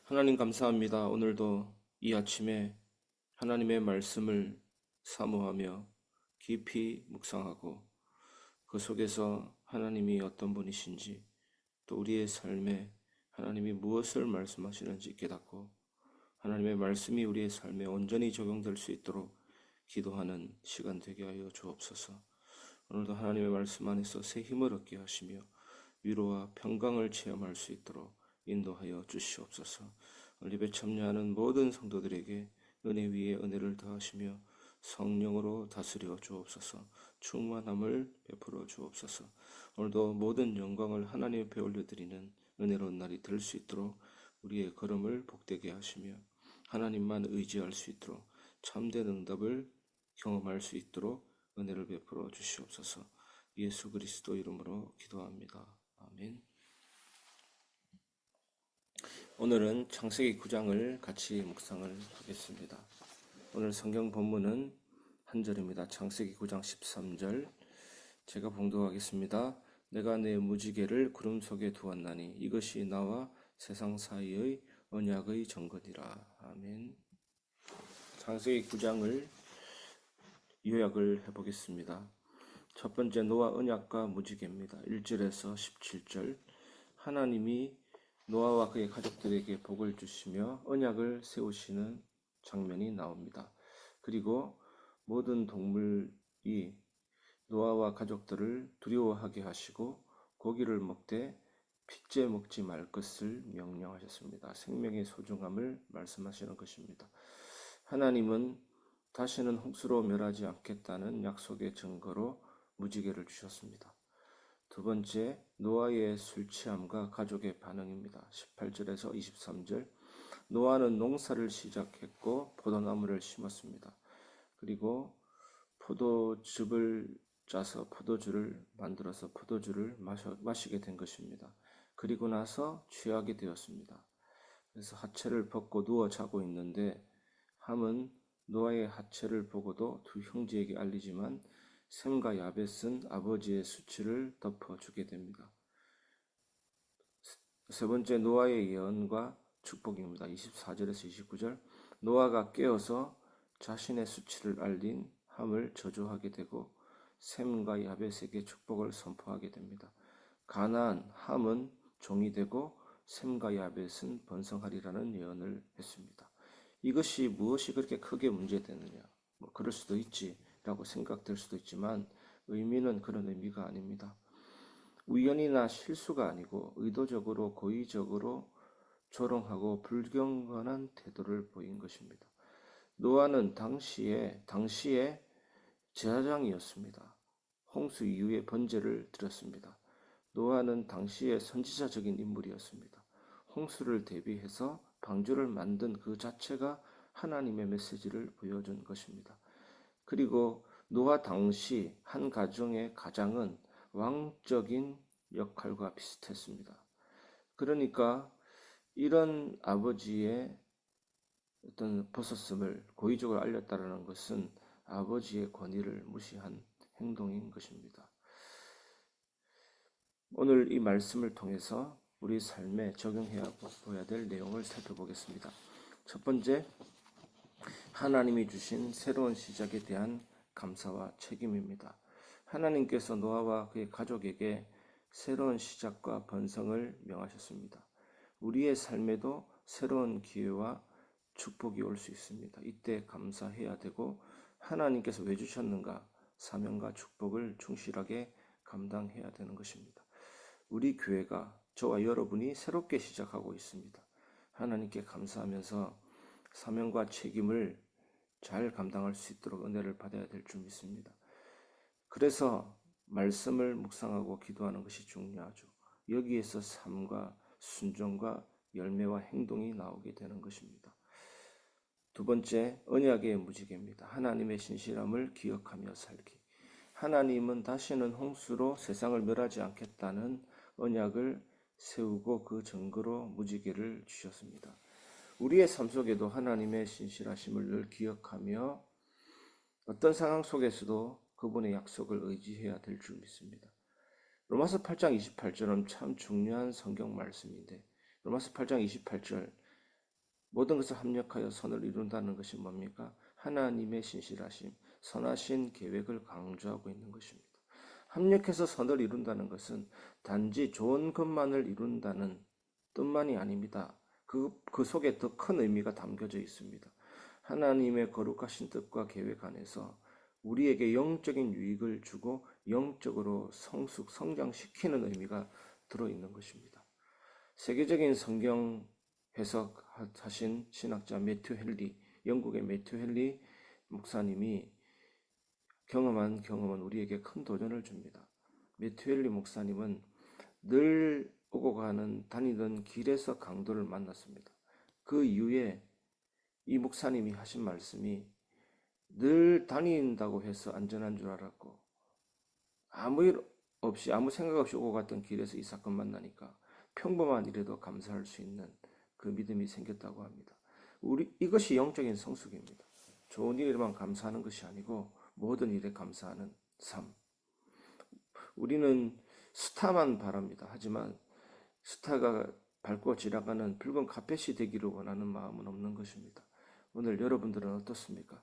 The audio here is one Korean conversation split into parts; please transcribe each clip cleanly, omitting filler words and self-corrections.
하나님 감사합니다. 오늘도 이 아침에 하나님의 말씀을 사모하며 깊이 묵상하고 그 속에서 하나님이 어떤 분이신지 또 우리의 삶에 하나님이 무엇을 말씀하시는지 깨닫고 하나님의 말씀이 우리의 삶에 온전히 적용될 수 있도록 기도하는 시간 되게 하여 주옵소서. 오늘도 하나님의 말씀 안에서 새 힘을 얻게 하시며 위로와 평강을 체험할 수 있도록 인도하여 주시옵소서. 오늘 예배 참여하는 모든 성도들에게 은혜 위에 은혜를 더하시며 성령으로 다스려 주옵소서. 충만함을 베풀어 주옵소서. 오늘도 모든 영광을 하나님 앞에 올려드리는 은혜로운 날이 될 수 있도록 우리의 걸음을 복되게 하시며 하나님만 의지할 수 있도록 참된 응답을 경험할 수 있도록 은혜를 베풀어 주시옵소서. 예수 그리스도 이름으로 기도합니다. 아멘. 오늘은 창세기 9장을 같이 묵상을 하겠습니다. 오늘 성경 본문은 한 절입니다. 창세기 9장 13절 제가 봉독하겠습니다. 내가 내 무지개를 구름 속에 두었나니 이것이 나와 세상 사이의 언약의 증거니라. 아멘. 창세기 9장을 요약을 해보겠습니다. 첫 번째 노아 언약과 무지개입니다. 1절에서 17절 하나님이 노아와 그의 가족들에게 복을 주시며 언약을 세우시는 장면이 나옵니다. 그리고 모든 동물이 노아와 가족들을 두려워하게 하시고 고기를 먹되 핏째 먹지 말 것을 명령하셨습니다. 생명의 소중함을 말씀하시는 것입니다. 하나님은 다시는 홍수로 멸하지 않겠다는 약속의 증거로 무지개를 주셨습니다. 두 번째, 노아의 술 취함과 가족의 반응입니다. 18절에서 23절 노아는 농사를 시작했고 포도나무를 심었습니다. 그리고 포도즙을 짜서 포도주를 만들어서 포도주를 마시게 된 것입니다. 그리고 나서 취하게 되었습니다. 그래서 하체를 벗고 누워 자고 있는데 함은 노아의 하체를 보고도 두 형제에게 알리지만 셈과 야벳은 아버지의 수치를 덮어주게 됩니다. 세 번째 노아의 예언과 축복입니다. 24절에서 29절 노아가 깨어서 자신의 수치를 알린 함을 저주하게 되고 셈과 야벳에게 축복을 선포하게 됩니다. 가나안 함은 종이 되고 셈과 야벳은 번성하리라는 예언을 했습니다. 이것이 무엇이 그렇게 크게 문제되느냐? 그럴 수도 있지라고 생각될 수도 있지만 의미는 그런 의미가 아닙니다. 우연이나 실수가 아니고 의도적으로 고의적으로 조롱하고 불경건한 태도를 보인 것입니다. 노아는 당시에 제사장이었습니다. 홍수 이후에 번제를 드렸습니다. 노아는 당시에 선지자적인 인물이었습니다. 홍수를 대비해서 방주를 만든 그 자체가 하나님의 메시지를 보여준 것입니다. 그리고 노아 당시 한 가정의 가장은 왕적인 역할과 비슷했습니다. 그러니까 이런 아버지의 어떤 벗었음을 고의적으로 알렸다는 것은 아버지의 권위를 무시한 행동인 것입니다. 오늘 이 말씀을 통해서 우리 삶에 적용해야 보아야 될 내용을 살펴보겠습니다. 첫 번째, 하나님이 주신 새로운 시작에 대한 감사와 책임입니다. 하나님께서 노아와 그의 가족에게 새로운 시작과 번성을 명하셨습니다. 우리의 삶에도 새로운 기회와 축복이 올 수 있습니다. 이때 감사해야 되고 하나님께서 왜 주셨는가? 사명과 축복을 충실하게 감당해야 되는 것입니다. 우리 교회가 저와 여러분이 새롭게 시작하고 있습니다. 하나님께 감사하면서 사명과 책임을 잘 감당할 수 있도록 은혜를 받아야 될 줄 믿습니다. 그래서 말씀을 묵상하고 기도하는 것이 중요하죠. 여기에서 삶과 순종과 열매와 행동이 나오게 되는 것입니다. 두 번째, 언약의 무지개입니다. 하나님의 신실함을 기억하며 살기. 하나님은 다시는 홍수로 세상을 멸하지 않겠다는 언약을 세우고 그 증거로 무지개를 주셨습니다. 우리의 삶 속에도 하나님의 신실하심을 늘 기억하며 어떤 상황 속에서도 그분의 약속을 의지해야 될 줄 믿습니다. 로마서 8장 28절은 참 중요한 성경 말씀인데 로마서 8장 28절 모든 것을 합력하여 선을 이룬다는 것이 뭡니까? 하나님의 신실하심, 선하신 계획을 강조하고 있는 것입니다. 합력해서 선을 이룬다는 것은 단지 좋은 것만을 이룬다는 뜻만이 아닙니다. 그 속에 더 큰 의미가 담겨져 있습니다. 하나님의 거룩하신 뜻과 계획 안에서 우리에게 영적인 유익을 주고 영적으로 성장시키는 의미가 들어있는 것입니다. 세계적인 성경 해석하신 신학자 매튜 헨리, 영국의 매튜 헨리 목사님이 경험한 경험은 우리에게 큰 도전을 줍니다. 매튜 헨리 목사님은 늘 오고 가는 다니던 길에서 강도를 만났습니다. 그 이후에 이 목사님이 하신 말씀이 늘 다닌다고 해서 안전한 줄 알았고 아무 일 없이 아무 생각 없이 오고 갔던 길에서 이 사건 만나니까 평범한 일에도 감사할 수 있는 그 믿음이 생겼다고 합니다. 이것이 영적인 성숙입니다. 좋은 일에만 감사하는 것이 아니고 모든 일에 감사하는 삶. 우리는 스타만 바랍니다. 하지만 스타가 밟고 지나가는 붉은 카펫이 되기를 원하는 마음은 없는 것입니다. 오늘 여러분들은 어떻습니까?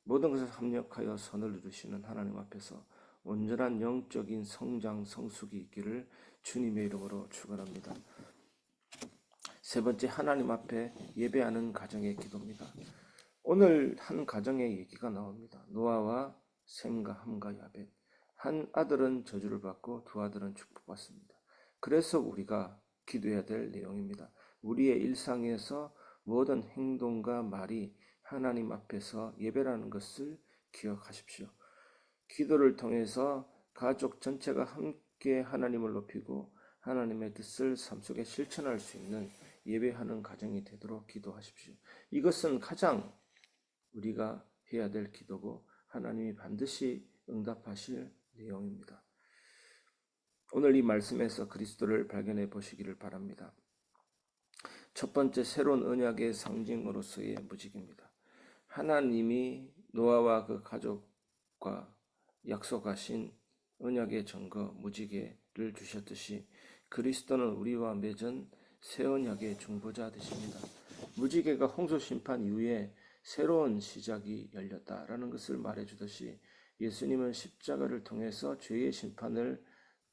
모든 것을 합력하여 선을 이루시는 하나님 앞에서 온전한 영적인 성장, 성숙이 있기를 주님의 이름으로 축원합니다. 세 번째, 하나님 앞에 예배하는 가정의 기도입니다. 오늘 한 가정의 얘기가 나옵니다. 노아와 셈과 함과 야벳. 한 아들은 저주를 받고 두 아들은 축복받습니다. 그래서 우리가 기도해야 될 내용입니다. 우리의 일상에서 모든 행동과 말이 하나님 앞에서 예배라는 것을 기억하십시오. 기도를 통해서 가족 전체가 함께 하나님을 높이고 하나님의 뜻을 삶 속에 실천할 수 있는 예배하는 가정이 되도록 기도하십시오. 이것은 가장 우리가 해야 될 기도고 하나님이 반드시 응답하실 내용입니다. 오늘 이 말씀에서 그리스도를 발견해 보시기를 바랍니다. 첫 번째, 새로운 언약의 상징으로서의 무직입니다. 하나님이 노아와 그 가족과 약속하신 언약의 증거 무지개를 주셨듯이 그리스도는 우리와 맺은 새 언약의 중보자 되십니다. 무지개가 홍수 심판 이후에 새로운 시작이 열렸다라는 것을 말해주듯이 예수님은 십자가를 통해서 죄의 심판을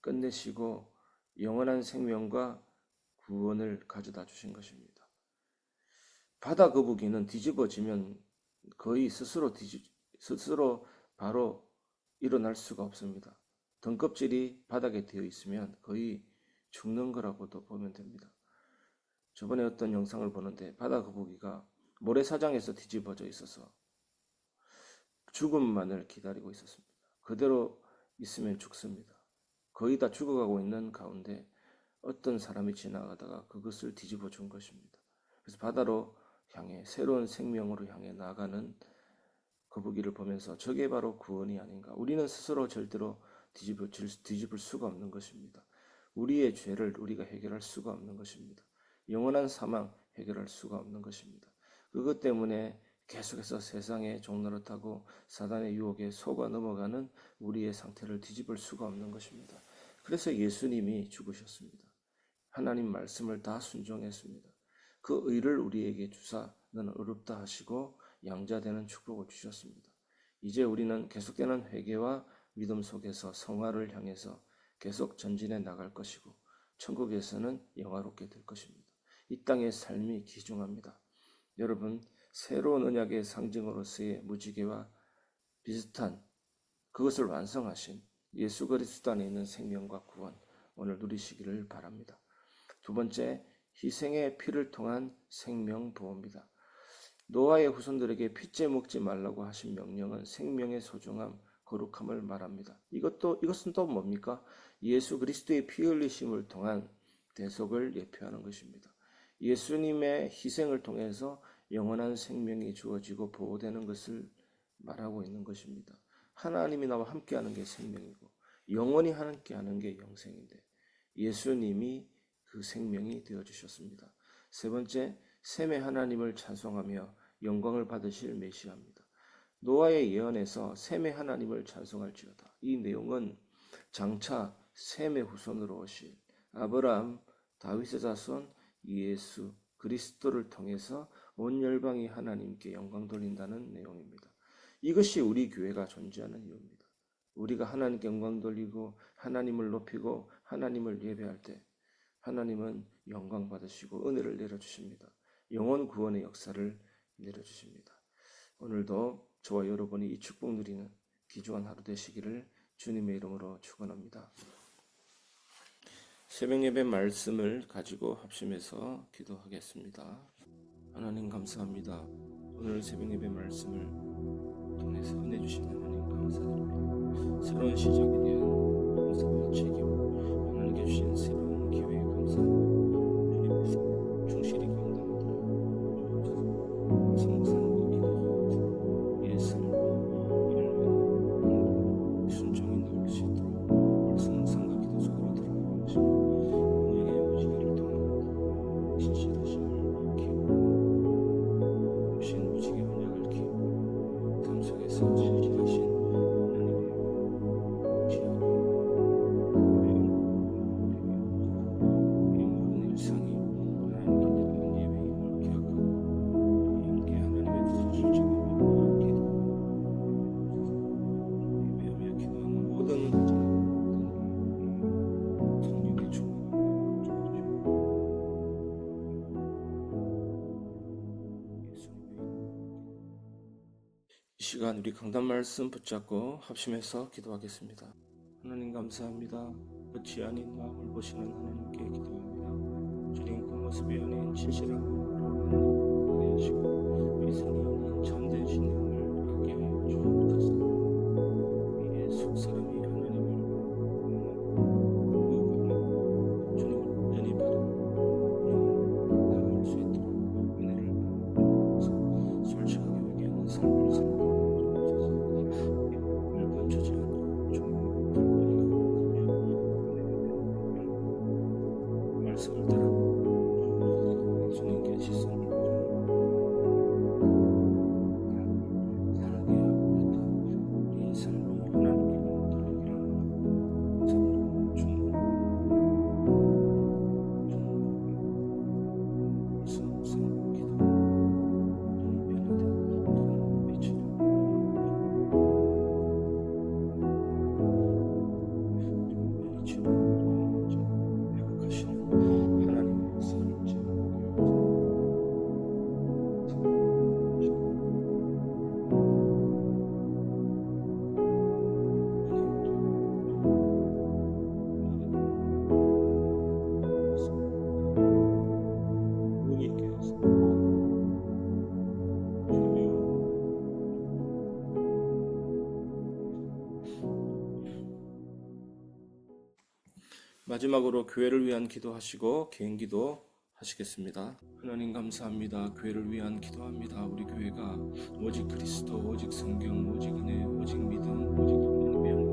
끝내시고 영원한 생명과 구원을 가져다 주신 것입니다. 바다 거북이는 뒤집어지면 거의 스스로 바로 일어날 수가 없습니다. 등껍질이 바닥에 되어 있으면 거의 죽는 거라고도 보면 됩니다. 저번에 어떤 영상을 보는데 바다 거북이가 모래사장에서 뒤집어져 있어서 죽음만을 기다리고 있었습니다. 그대로 있으면 죽습니다. 거의 다 죽어가고 있는 가운데 어떤 사람이 지나가다가 그것을 뒤집어 준 것입니다. 그래서 바다로 향해 새로운 생명으로 향해 나가는 거북이를 보면서 저게 바로 구원이 아닌가. 우리는 스스로 절대로 뒤집을 수가 없는 것입니다. 우리의 죄를 우리가 해결할 수가 없는 것입니다. 영원한 사망 해결할 수가 없는 것입니다. 그것 때문에 계속해서 세상의 종노릇하고 사단의 유혹에 속아 넘어가는 우리의 상태를 뒤집을 수가 없는 것입니다. 그래서 예수님이 죽으셨습니다. 하나님 말씀을 다 순종했습니다. 그 의를 우리에게 주사 너는 어렵다 하시고 양자되는 축복을 주셨습니다. 이제 우리는 계속되는 회개와 믿음 속에서 성화를 향해서 계속 전진해 나갈 것이고 천국에서는 영화롭게 될 것입니다. 이 땅의 삶이 귀중합니다. 여러분, 새로운 언약의 상징으로서의 무지개와 비슷한 그것을 완성하신 예수 그리스도 안에 있는 생명과 구원 오늘 누리시기를 바랍니다. 두 번째, 희생의 피를 통한 생명보호입니다. 노아의 후손들에게 피째 먹지 말라고 하신 명령은 생명의 소중함, 거룩함을 말합니다. 이것은 또 뭡니까? 예수 그리스도의 피 흘리심을 통한 대속을 예표하는 것입니다. 예수님의 희생을 통해서 영원한 생명이 주어지고 보호되는 것을 말하고 있는 것입니다. 하나님이 나와 함께하는 게 생명이고 영원히 함께하는 게 영생인데 예수님이 그 생명이 되어주셨습니다. 세 번째, 셈의 하나님을 찬송하며 영광을 받으실 메시아입니다. 노아의 예언에서 셈의 하나님을 찬송할지어다. 이 내용은 장차 셈의 후손으로 오실 아브라함, 다윗의 자손, 예수 그리스도를 통해서 온 열방이 하나님께 영광 돌린다는 내용입니다. 이것이 우리 교회가 존재하는 이유입니다. 우리가 하나님께 영광 돌리고 하나님을 높이고 하나님을 예배할 때 하나님은 영광 받으시고 은혜를 내려주십니다. 영혼 구원의 역사를 내려주십니다. 오늘도 저와 여러분이 이 축복 누리는 귀중한 하루 되시기를 주님의 이름으로 축원합니다. 새벽 예배 말씀을 가지고 합심해서 기도하겠습니다. 하나님 감사합니다. 오늘 새벽 예배 말씀을 통해서 은혜 주신 하나님 감사드립니다. 새로운 시작에 대한 감사와 책임, 하나님께 주신 새로운 기회에 감사합니다. 주님께서 충실히 감당하도록 성산과 기도, 예수님 순종이 나올 수 있도록 말씀과 기도 속으로 들어가고 하시고 은혜의 무지개를 통한 신실하심을 키우고 오신 무지개 언약을 키우고 삶 속에서 신실하신 하나님의 지혜로 우리 모든 일상이 하나님께 드리는 예배임을 기억하고 함께 하나님의 뜻을 실천하며 예배하며 기도하는 모든 성령의 충만함을 주옵시고 이 시간 우리 강단 말씀 붙잡고 합심해서 기도하겠습니다. 하나님 감사합니다. 끝이 아닌 마음을 보시는 하나님께 기도합니다. 주님 그 모습이 아닌 진실한 마음으로 하나님 가게 하시고 위선이 없는 참된 신앙을 갖게 하여 주옵소서. 이에 속사람이 하나님을 의고하고 주님을 온전히 바라보고 나아갈 수 있도록 은혜를 주옵소서. 솔직하게 회개하는 삶을 살게 감추지 않고 주님을 말씀을 따라 주님께 시선을 살게 하옵다. 우리의 삶이 하나님께 돌리기를 참으로 말씀 묵상 기도 눈이 변화된 빛으로 하나님의 역사를 제어하고 마지막으로 교회를 위한 기도하시고 개인 기도 하시겠습니다. 하나님 감사합니다. 교회를 위한 기도합니다. 우리 교회가 오직 그리스도, 오직 성경, 오직 은혜, 오직 믿음, 오직 하나님의